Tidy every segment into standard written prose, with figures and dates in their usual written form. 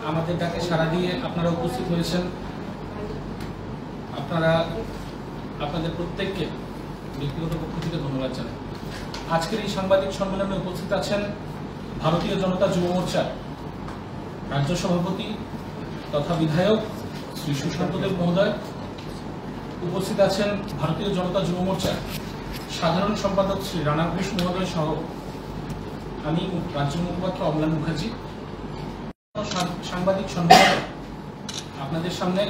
আমাদের ডাকে সাড়া দিয়ে আপনারা উপস্থিত হয়েছেন। আপনাদের প্রত্যেককে ব্যক্তিগত পক্ষ থেকে ধন্যবাদ জানাই। আজকের এই সাংবাদিক সম্মেলনে উপস্থিত আছেন ভারতীয় জনতা যুব মোর্চার রাজ্য সভাপতি তথা বিধায়ক শ্রী সুশান্ত দেব মহোদয়, উপস্থিত আছেন ভারতীয় জনতা যুব মোর্চার সাধারণ সম্পাদক শ্রী রানা ঘোষ মহোদয় সহ আমি রাজ্য মুখপাত্র অম্লান মুখার্জি। সাংবাদিক সম্মেলনে আপনাদের সামনে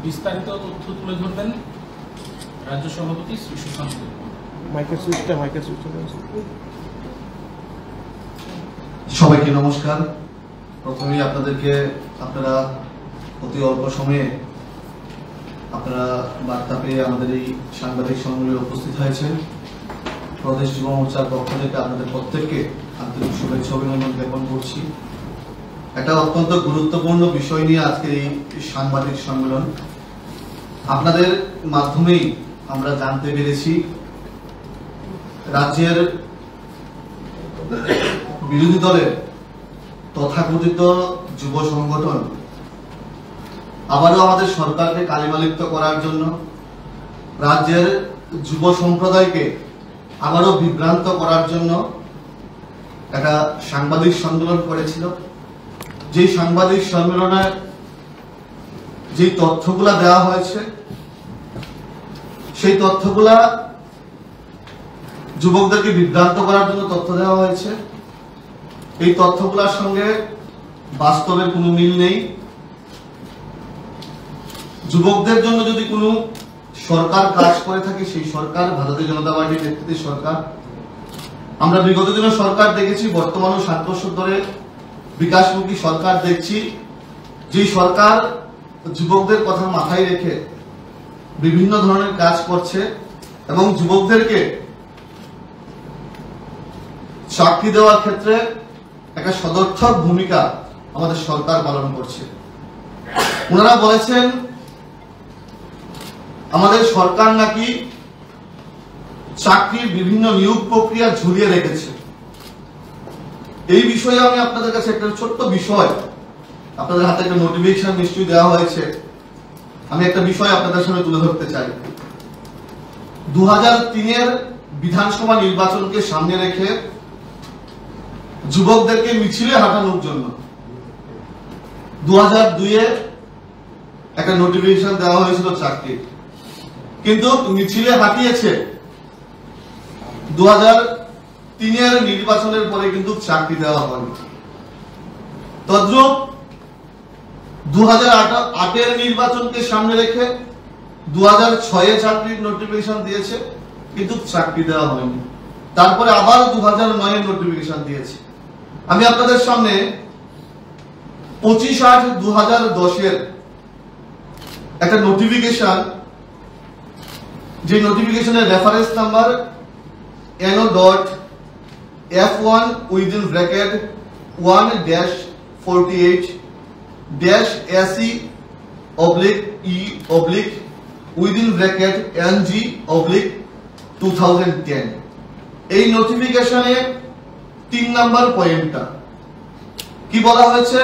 বিস্তারিত তথ্য তুলে ধরবেন রাজ্য সভাপতি শ্রী সুশান্ত দেব। সবাইকে নমস্কার। প্রথমেই আপনারা অতি অল্প সময়ে আপনারা বার্তা পেয়ে আমাদের এই সাংবাদিক সম্মেলনে উপস্থিত হয়েছেন। প্রদেশ যুব মোর্চার পক্ষ থেকে আপনাদের প্রত্যেককে আন্তরিক শুভেচ্ছা অভিনন্দন জ্ঞাপন করছি। একটা অত্যন্ত গুরুত্বপূর্ণ বিষয় নিয়ে আজকে এই সাংবাদিক সম্মেলন। আপনাদের মাধ্যমেই আমরা জানতে পেরেছি রাজ্যের বিরোধী দলের তথাকথিত যুব সংগঠন আবারও আমাদের সরকারকে কালিমালিপ্ত করার জন্য, রাজ্যের যুব সম্প্রদায়কে আবারও বিভ্রান্ত করার জন্য একটা সাংবাদিক সম্মেলন করেছিল। যে সাংবাদিক সম্মেলনে যে তথ্যগুলা দেওয়া হয়েছে, সেই তথ্যগুলা যুবকদেরকে বিভ্রান্ত করার জন্য তথ্য দেওয়া হয়েছে। এই তথ্যগুলোর সঙ্গে বাস্তবের কোনো মিল নেই। যুবকদের জন্য যদি কোনো সরকার কাজ করে থাকে, সেই সরকার ভারতীয় জনতা পার্টির নেতৃত্বে সরকার। আমরা বিগত দিনে সরকার দেখেছি, বর্তমানে 7 বছর ধরে বিকাশমুখী সরকার দেখছি। যে সরকার যুবকদের কথা মাথায় রেখে বিভিন্ন ধরনের কাজ করছে এবং যুবকদেরকে চাকরি দেওয়ার ক্ষেত্রে একটা সদর্থক ভূমিকা আমাদের সরকার পালন করছে। ওনারা বলেছেন আমাদের সরকার নাকি চাকরির বিভিন্ন নিয়োগ প্রক্রিয়া ঝুলিয়ে রেখেছে। এই বিষয়ে আমি আপনাদের কাছে একটা ছোট্ট বিষয়, আপনাদের হাতে একটা নোটিফিকেশন নিশ্চয়ই দেওয়া হয়েছে, আমি একটা বিষয় আপনাদের সামনে তুলে ধরতে চাই। 2003-এর বিধানসভা নির্বাচনকে সামনে রেখে যুবকদেরকে মিছিলে হাঁটানোর জন্য 2002-এ একটা নোটিফিকেশন দেওয়া হয়েছিল চাকরির, কিন্তু মিছিলে হাঁটিয়েছে 2003-এর নির্বাচনের পরে কিন্তু চাকরি দেওয়া হয়নি। তদ্রূপ 2008-এর নির্বাচনকে সামনে রেখে 2006-এ চাকরির নোটিফিকেশন দিয়েছে, কিন্তু চাকরি দেওয়া হয়নি। তারপরে আবার 2009-এর নোটিফিকেশন দিয়েছে। আমি আপনাদের সামনে 25/8/2010-এর একটা নোটিফিকেশন, যে নোটিফিকেশনের রেফারেন্স নাম্বার NO.F1/48-DASH48/NG/2010। এই নোটিফিকেশনে 3 নম্বর পয়েন্টটা কি বলা হয়েছে?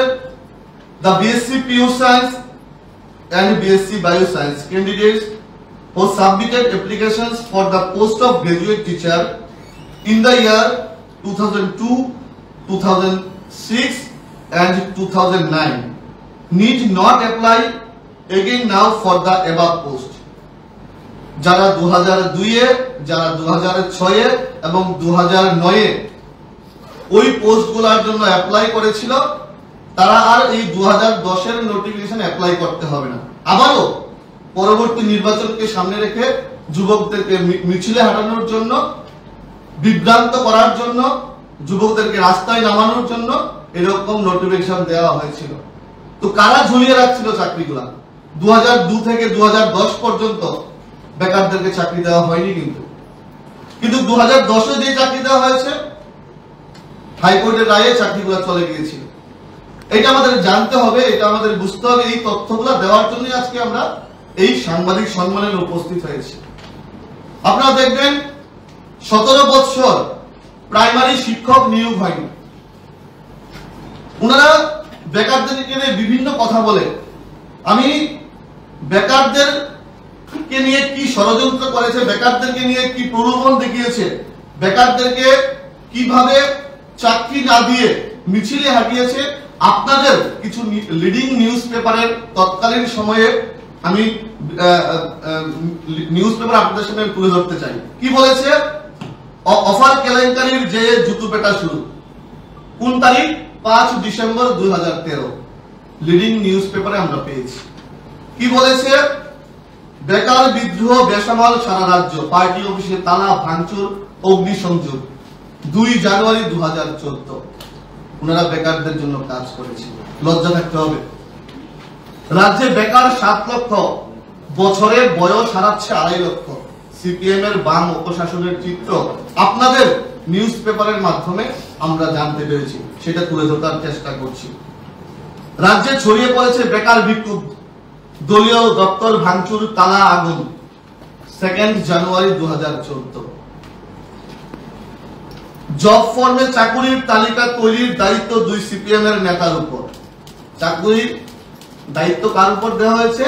The BSc Pure Science and BSc Bioscience candidates who submitted applications for the post of graduate teacher in the year 2002, 2006 and 2009 need not apply again now for the above post. যারা 2002-এ, যারা 2006-এ এবং 2009-এ ওই পোস্টগুলোর জন্য অ্যাপ্লাই করেছিল, তারা আর এই 2010-এর notification apply করতে হবে না। আবারও পরবর্তী নির্বাচনকে সামনে রেখে যুবকদেরকে মিছিলে হাঁটানোর জন্য, বিভ্রান্ত করার জন্য, যুবকদেরকে রাস্তায় নামানোর জন্য এরকম নোটিফিকেশন দেওয়া হয়েছিল। তো কারা ঝুলিয়ে রাখছিল চাকরিগুলা? 2002 থেকে 2010 পর্যন্ত বেকারদেরকে চাকরি দেওয়া হয়নি, কিন্তু 2010-এ যে চাকরি দেওয়া হয়েছে, হাইকোর্টের রায়ে চাকরিগুলো চলে গিয়েছিল। এটা আমাদের জানতে হবে, এটা আমাদের বুঝতে হবে। এই তথ্যগুলো দেওয়ার জন্য আজকে আমরা এই সাংবাদিক সম্মেলনে উপস্থিত হয়েছি। আপনারা দেখবেন 17 বছর প্রাইমারি শিক্ষক নিয়োগ হয়নি। ওনারা বেকারদেরকে নিয়ে বিভিন্ন কথা বলে। আমি বেকারদেরকে নিয়ে কি ষড়যন্ত্র করেছে, বেকারদেরকে নিয়ে কি প্রলোভন দেখিয়েছে, বেকারদেরকে কিভাবে চাকরি না দিয়ে মিছিলে হাঁটিয়েছে, আপনাদের কিছু লিডিং নিউজ পেপারের তৎকালীন সময়ে আমি নিউজ পেপার আপনাদের সামনে তুলে ধরতে চাই। কি বলেছে? অফার কেলেঙ্কারির যে জুতো পেটা শুরু। কোন তারিখ? 5 ডিসেম্বর 2013 লিডিং নিউজ পেপারে আমরা পেয়েছি। কি বলেছে? বেকার বিদ্রোহ বেসামাল সারা রাজ্য, পার্টি অফিসে তালা ভাঙচুর অগ্নিসংযোগ, 2 জানুয়ারি 2014। ওনারা বেকারদের জন্য কাজ করেছে, লজ্জা থাকতে হবে। রাজ্যে বেকার 7 লক্ষ, বছরে বয়স হারাচ্ছে 2.5 লক্ষ। সিপিএম এর বাম অপশাসনের চিত্র আপনাদের নিউজ পেপারের মাধ্যমে আমরা জানতে পেরেছি, সেটা তুলে ধরার চেষ্টা করছি। রাজ্যে ছড়িয়ে পড়েছে বেকার বিক্ষোভ, দলীয় দপ্তর ভাঙচুর, তালা আগুন, 2 জানুয়ারি 2014। জব ফর্মে চাকুরির তালিকা তৈরির দায়িত্ব 2 সিপিএম এর নেতার উপর। চাকুরির দায়িত্ব কার উপর দেওয়া হয়েছে?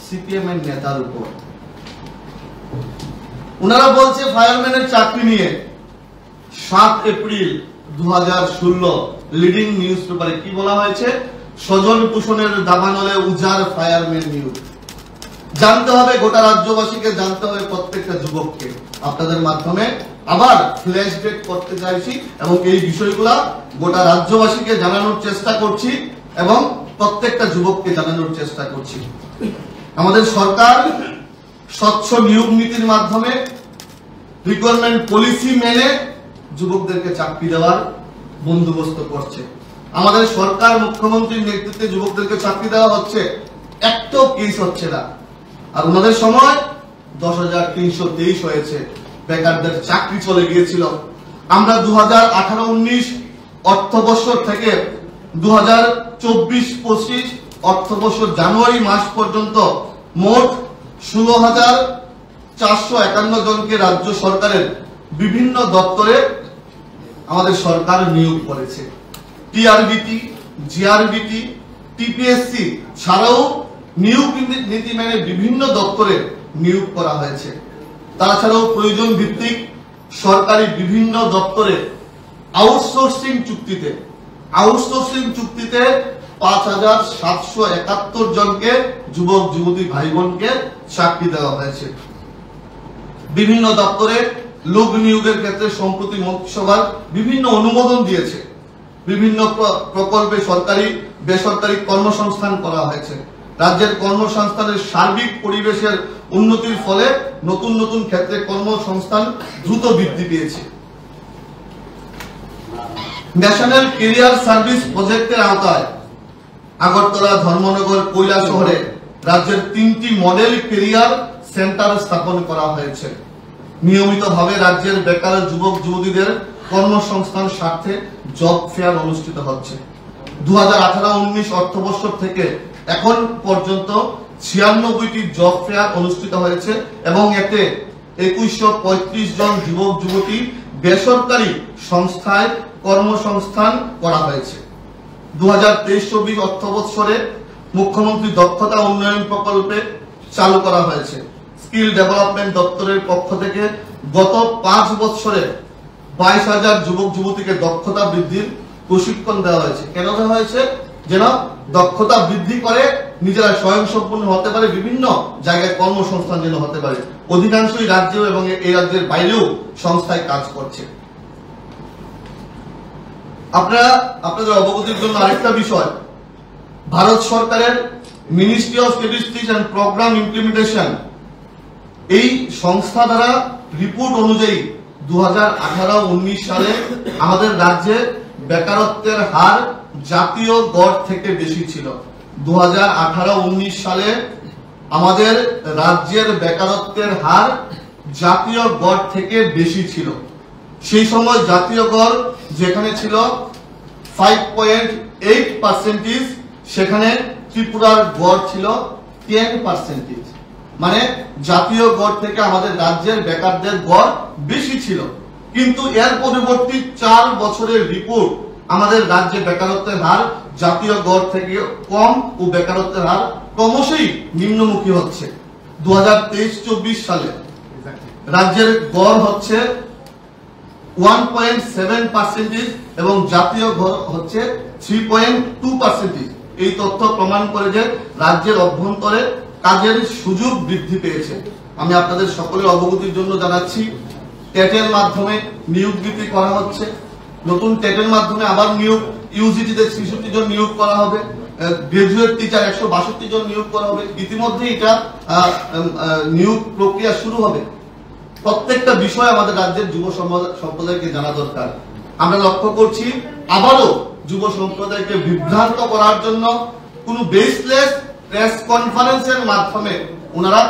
সিপিএম এর নেতার উপর। ওনারা বলছে ফায়ারম্যানের চাকরি নিয়ে 7 এপ্রিল 2016 লিডিং নিউজ পেপারে কি বলা হয়েছে? স্বজন পোষণের দাবানলে উজাড় ফায়ারম্যান নিয়োগ। জানতে হবে গোটা রাজ্যবাসীকে, জানতে হবে প্রত্যেকটা যুবককে। আপনাদের মাধ্যমে আবার ফ্ল্যাশব্যাক করতে চাইছি এবং এই বিষয়গুলা গোটা রাজ্যবাসীকে জানানোর চেষ্টা করছি এবং প্রত্যেকটা যুবককে জানানোর চেষ্টা করছি। আমাদের সরকার স্বচ্ছ নিয়োগ নীতির মাধ্যমে রিক্রুটমেন্ট পলিসি মেনে যুবকদেরকে চাকরি দেওয়ার বন্দোবস্ত করছে। আমাদের সরকার মুখ্যমন্ত্রীর নেতৃত্বে যুবকদেরকে চাকরি দেওয়া হচ্ছে, একটাও কেস হচ্ছে না। আর ওনাদের সময় 10,323 হয়েছে, বেকারদের চাকরি চলে গিয়েছিল। আমরা 2018-19 অর্থবর্ষ থেকে 2024-25 অর্থবর্ষ জানুয়ারি মাস পর্যন্ত মোট 16,451 জনকে রাজ্য সরকারের বিভিন্ন দপ্তরে আমাদের সরকার নিয়োগ করেছে। টিআরবিটি, জিআরবিটি, টিপিএসসি ছাড়াও নিয়োগ নীতি মেনে বিভিন্ন দপ্তরে নিয়োগ করা হয়েছে। তাছাড়াও প্রয়োজন ভিত্তিক সরকারি বিভিন্ন দপ্তরে আউটসোর্সিং চুক্তিতে 5,771 জনকে যুবক যুবতী ভাই বোনকে চাকরি দেওয়া হয়েছে। বিভিন্ন দপ্তরে লোক নিয়োগের ক্ষেত্রে সম্প্রতি মন্ত্রিসভার বিভিন্ন অনুমোদন দিয়েছে। বিভিন্ন প্রকল্পে সরকারি বেসরকারি কর্মসংস্থান করা হয়েছে। রাজ্যের কর্মসংস্থানের সার্বিক পরিবেশের উন্নতির ফলে নতুন নতুন ক্ষেত্রে কর্মসংস্থান দ্রুত বৃদ্ধি পেয়েছে। ন্যাশনাল ক্যারিয়ার সার্ভিস প্রজেক্টের আওতায় আগরতলা, ধর্মনগর, কৈলাসহরে রাজ্যের 3টি মডেল ক্যারিয়ার সেন্টার স্থাপন করা হয়েছে। নিয়মিতভাবে রাজ্যের বেকার যুবক যুবতীদের কর্মসংস্থান স্বার্থে জব ফেয়ার অনুষ্ঠিত হচ্ছে। 2018-19 অর্থবর্ষ থেকে এখন পর্যন্ত 96টি জব ফেয়ার অনুষ্ঠিত হয়েছে এবং এতে 2135 জন যুবক যুবতী বেসরকারি সংস্থায় কর্মসংস্থান করা হয়েছে। 2023-24 অর্থবৎসরে মুখ্যমন্ত্রী দক্ষতা উন্নয়ন প্রকল্পে চালু করা হয়েছে। স্কিল ডেভেলপমেন্ট দপ্তরের পক্ষ থেকে গত 5 বছরে 22,000 যুবক যুবতীকে দক্ষতা বৃদ্ধির প্রশিক্ষণ দেওয়া হয়েছে। কেন দেওয়া হয়েছে? যেন দক্ষতা বৃদ্ধি করে নিজেরা স্বয়ংসম্পূর্ণ হতে পারে, বিভিন্ন জায়গায় কর্মসংস্থান যেন হতে পারে। অধিকাংশই রাজ্য এবং এই রাজ্যের বাইরেও সংস্থায় কাজ করছে। আপনাদের অবগতির জন্য আরেকটা বিষয়, ভারত সরকারের ministry of statistics and programme implementation এই সংস্থা দ্বারা রিপোর্ট অনুযায়ী 2018-19 সালে আমাদের রাজ্যে বেকারত্বের হার জাতীয় গড় থেকে বেশি ছিল। 2018-19 সালে আমাদের রাজ্যের বেকারত্বের হার জাতীয় গড় থেকে বেশি ছিল। সেই সময় জাতীয় গড় যেখানে ছিল 5.8%, সেখানে ত্রিপুরার গড় ছিল 10%। মানে জাতীয় গড় থেকে আমাদের রাজ্যের বেকারদের গড় বেশি ছিল। কিন্তু এর পরবর্তী 4 বছরের রিপোর্ট আমাদের রাজ্যে বেকারত্বের হার জাতীয় গড় থেকে কম ও বেকারত্বের হার ক্রমশই নিম্নমুখী হচ্ছে। 2023-24 সালে রাজ্যের গড় হচ্ছে 1.7% এবং জাতীয় গড় হচ্ছে 3.2%। এই তথ্য প্রমাণ করে যে রাজ্যের অভ্যন্তরে কাজের সুযোগ বৃদ্ধি পেয়েছে। আমি আপনাদের সকলের অবগতির জন্য জানাচ্ছি, টেটের মাধ্যমে নিয়োগ বৃদ্ধি করা হচ্ছে। নতুন টেটের মাধ্যমে আবার নিয়োগ, ইউজিটিতে 66 জন নিয়োগ করা হবে, গ্রাজুয়েট টিচার 162 জন নিয়োগ করা হবে। ইতিমধ্যে এটা নিয়োগ প্রক্রিয়া শুরু হবে। প্রত্যেকটা বিষয় আমাদের রাজ্যের যুব সম্প্রদায়কে জানা দরকার। আমরা লক্ষ্য করছি আবারও যুব সম্প্রদায়কে বিভ্রান্ত করার জন্য কোন বেসলেস প্রেস কনফারেন্সের মাধ্যমে ওনারা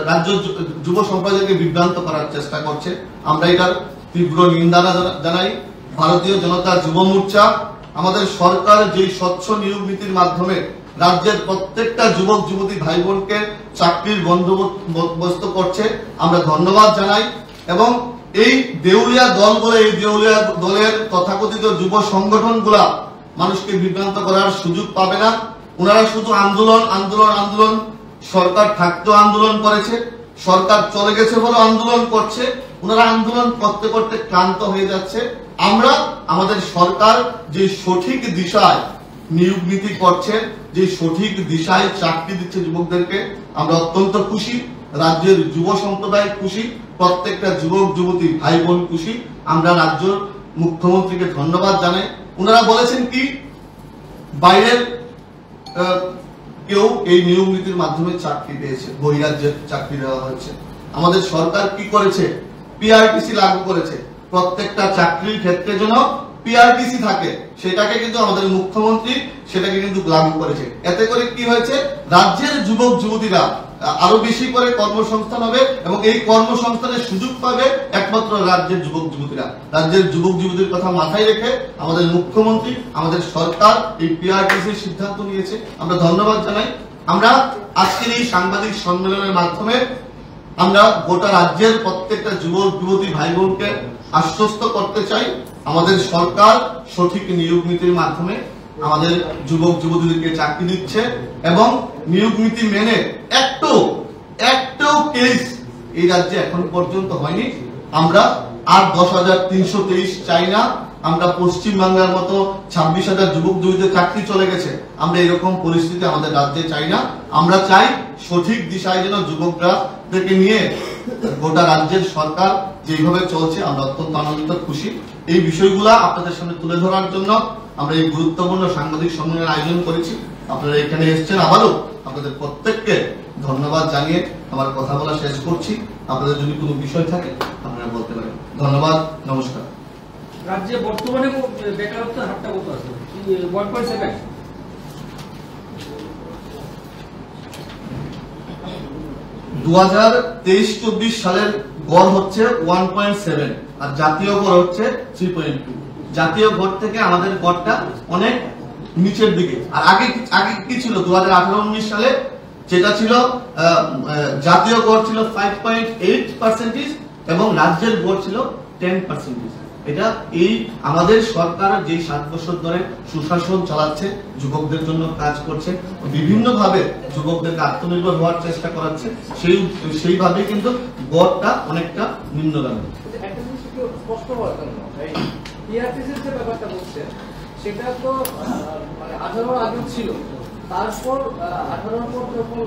রাজ্য যুব সম্প্রদায়কে বিভ্রান্ত করার চেষ্টা করছে। আমরা এটার তীব্র নিন্দা জানাই। ভারতীয় জনতা যুব মোর্চা আমাদের সরকার যে স্বচ্ছ নিয়োগ নীতির মাধ্যমে রাজ্যের প্রত্যেকটা যুবক যুবতী ভাই বোনকে চাকরির বন্দোবস্ত করছে, আমরা ধন্যবাদ জানাই। এবং এই দেউলিয়া দল বলে এই দেউলিয়া দলের তথাকথিত যুব সংগঠনগুলা মানুষকে বিভ্রান্ত করার সুযোগ পাবে না। ওনারা শুধু আন্দোলন আন্দোলন আন্দোলন, সরকার থাকতেও আন্দোলন করেছে, সরকার চলে গেছে বলে আন্দোলন করছে। ওনারা আন্দোলন করতে করতে ক্লান্ত হয়ে যাচ্ছে। আমরা আমাদের সরকার যে সঠিক দিশায় নিয়োগ নীতি করছে, যে সঠিক দিশায় চাকরি দিচ্ছে যুবকদেরকে, আমরা অত্যন্ত খুশি। রাজ্যের যুব সম্প্রদায় খুশি, প্রত্যেকটা যুবক যুবতী ভাই বোন খুশি। আমরা রাজ্য মুখ্যমন্ত্রীকে ধন্যবাদ জানাই। ওনারা বলেছেন কি, বাইরের কেউ এই নিয়োগ নীতির মাধ্যমে চাকরি পেয়েছে, বহিরাজ্যে চাকরি দেওয়া হয়েছে। আমাদের সরকার কি করেছে, পিআরটিসি লাগু করেছে। প্রত্যেকটা চাকরির ক্ষেত্রে যেন পিআরটিসি থাকে, সেটাকে কিন্তু আমাদের মুখ্যমন্ত্রী সেটাকে কিন্তু লাগু করেছে। এতে করে কি হয়েছে, রাজ্যের যুবক যুবতীরা আরো বেশি করে কর্মসংস্থান হবে এবং এই কর্মসংস্থানের সুযোগ পাবে একমাত্র রাজ্যের যুবক যুবতীরা। রাজ্যের যুবক যুবতীর কথা মাথায় রেখে আমাদের মুখ্যমন্ত্রী, আমাদের সরকার এই পিআরটিসির সিদ্ধান্ত নিয়েছে। আমরা ধন্যবাদ জানাই। আমরা আজকের এই সাংবাদিক সম্মেলনের মাধ্যমে আমরা গোটা রাজ্যের প্রত্যেকটা যুবক যুবতী ভাই বোনকে আশ্বস্ত করতে চাই, আমাদের সরকার সঠিক নিয়োগ নীতির মাধ্যমে আমাদের যুবক যুবতীদেরকে চাকরি দিচ্ছে এবং নিয়োগ নীতি মেনে একটু কেস এই রাজ্যে এখন পর্যন্ত হয়নি। আমরা আর 10,323 চাই না। আমরা পশ্চিমবাংলার মতো 26,000 যুবক যুবতীদের চাকরি চলে গেছে, আমরা এরকম পরিস্থিতি আমাদের রাজ্যে চাই না। আমরা চাই সঠিক দিশায় যেন যুবকদেরকে নিয়ে গোটা রাজ্যের সরকার যেভাবে চলছে, আমরা অত্যন্ত আনন্দিত খুশি। এই বিষয়গুলা আপনাদের সামনে তুলে ধরার জন্য আমরা এই গুরুত্বপূর্ণ সাংবাদিক সম্মেলনের আয়োজন করেছি। আপনারা এখানে এসেছেন, আবারও আপনাদের প্রত্যেককে ধন্যবাদ জানিয়ে আমার কথা বলা শেষ করছি। আপনাদের যদি কোনো বিষয় থাকে আপনারা বলতে পারেন। ধন্যবাদ, নমস্কার। রাজ্যে বর্তমানে বেকারত্বের হারটা কত আছে? 1.7। 2023-24 সালের গড় হচ্ছে 1.7 আর জাতীয় গড় হচ্ছে 3.2। জাতীয় গড় থেকে আমাদের গড়টা অনেক নিচের দিকে। আর আগে কি ছিল, 2018-19 সালে যেটা ছিল জাতীয় গড় ছিল 5.8% এবং রাজ্যের গড় ছিল 10%। এটা এই আমাদের সরকার যে 7 বছর ধরে সুশাসন চালাচ্ছে, যুবকদের জন্য কাজ করছে, বিভিন্ন ভাবে যুবকদেরকে আত্মনির্ভর হওয়ার চেষ্টা করাচ্ছে, সেইভাবে কিন্তু গড়টা অনেকটা নিম্নগামী। একটা জিনিস একটু স্পষ্ট হওয়ার জন্য, এই পিআরটিসির যে ব্যাপারটা বলছে সেটা তো মানে 18 আগে ছিল, তারপর 18 পর যখন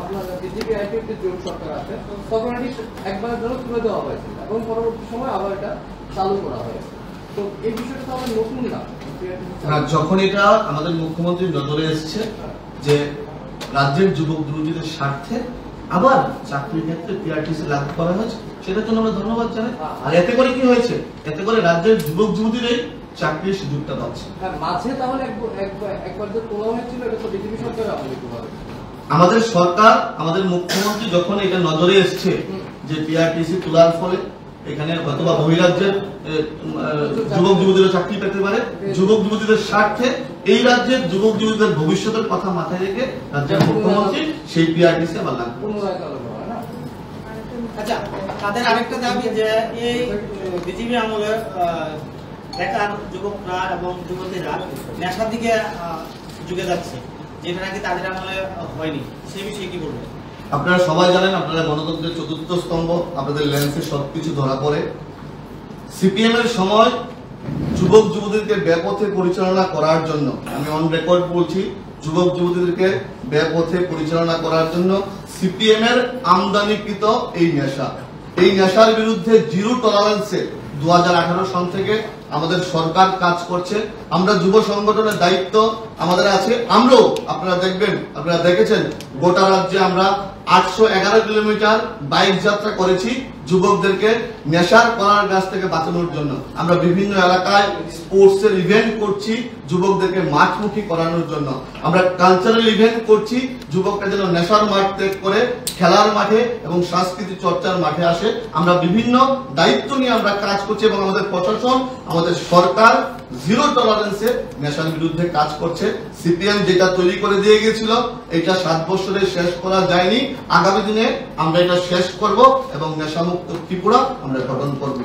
আপনার বিজেপি আইপিএফ জোট সরকার আছে তখন এটি একবারের জন্য তুলে দেওয়া হয়েছে এবং পরবর্তী সময় আবার এটা চালু করা হয়েছে। তো এই বিষয়টা তো আমাদের নতুন না। যখন এটা আমাদের মুখ্যমন্ত্রীর নজরে এসছে যে রাজ্যের যুবক যুবতীদের স্বার্থে আবার চাকরির ক্ষেত্রে পিআরটিসি লাগু করা হয়েছে, সেটার জন্য আমরা ধন্যবাদ জানাই। আর এতে করে কি হয়েছে, এতে করে রাজ্যের যুবক যুবতীরাই চাকরির সুযোগটা পাচ্ছে। মাঝে তাহলে একবার যে তোলা হয়েছিল এটা তো বিজেপি সরকার আমাদের সরকার, আমাদের মুখ্যমন্ত্রী যখন এটা নজরে এসছে যে পিআরটিসি তোলার ফলে এখানে অথবা বহিরাজ্যের যুবক যুবতীরা চাকরি পেতে পারে, যুবক যুবতীদের স্বার্থে এই রাজ্যের যুবক যুবতীদের ভবিষ্যতের কথা মাথায় রেখে রাজ্যের মুখ্যমন্ত্রী সেই পিআরটিসি আবার লাগু করেছে। আচ্ছা, তাদের আরেকটা দাবি যে এই বিজেপি আমলে বেকার যুবকরা এবং যুবতীরা নেশার দিকে ঝুঁকে যাচ্ছে, যেটা নাকি তাদের আমলে হয়নি, সেই বিষয়ে কি বলবেন? আপনারা সবাই জানেন, আপনারা গণতন্ত্রের চতুর্থ স্তম্ভ, আপনাদের লেন্সে সবকিছু ধরা পড়ে। সিপিএম এর সময় যুবক যুবতীদেরকে বেপথে পরিচালনা করার জন্য, আমি অন রেকর্ড বলছি, যুবক যুবতীদেরকে বেপথে পরিচালনা করার জন্য সিপিএম এর আমদানিকৃত এই নেশার বিরুদ্ধে জিরো টলারেন্সে 2018 সাল থেকে আমাদের সরকার কাজ করছে। আমরা যুব সংগঠনের দায়িত্ব আমাদের আছে। আমরাও, আপনারা দেখবেন, আপনারা দেখেছেন, গোটা রাজ্যে আমরা 811 কিলোমিটার বাইক যাত্রা করেছি যুবকদেরকে নেশার করার কাছ থেকে বাঁচানোর জন্য। আমরা বিভিন্ন এলাকায় স্পোর্টস এর ইভেন্ট করছি যুবকদেরকে মাঠমুখী করানোর জন্য। আমরা কালচারাল ইভেন্ট করছি যুবকরা যেন নেশার মাঠ ত্যাগ করে খেলার মাঠে এবং সাংস্কৃতিক চর্চার মাঠে আসে। আমরা বিভিন্ন দায়িত্ব নিয়ে আমরা কাজ করছি এবং আমাদের প্রশাসন, আমাদের সরকার জিরো টলারেন্সে নেশার বিরুদ্ধে কাজ করছে। সিপিএম যেটা তৈরি করে দিয়ে গিয়েছিল এটা 7 বছরে শেষ করা যায়নি। আগামী দিনে আমরা এটা শেষ করব এবং নেশামুক্ত ত্রিপুরা আমরা গঠন করব।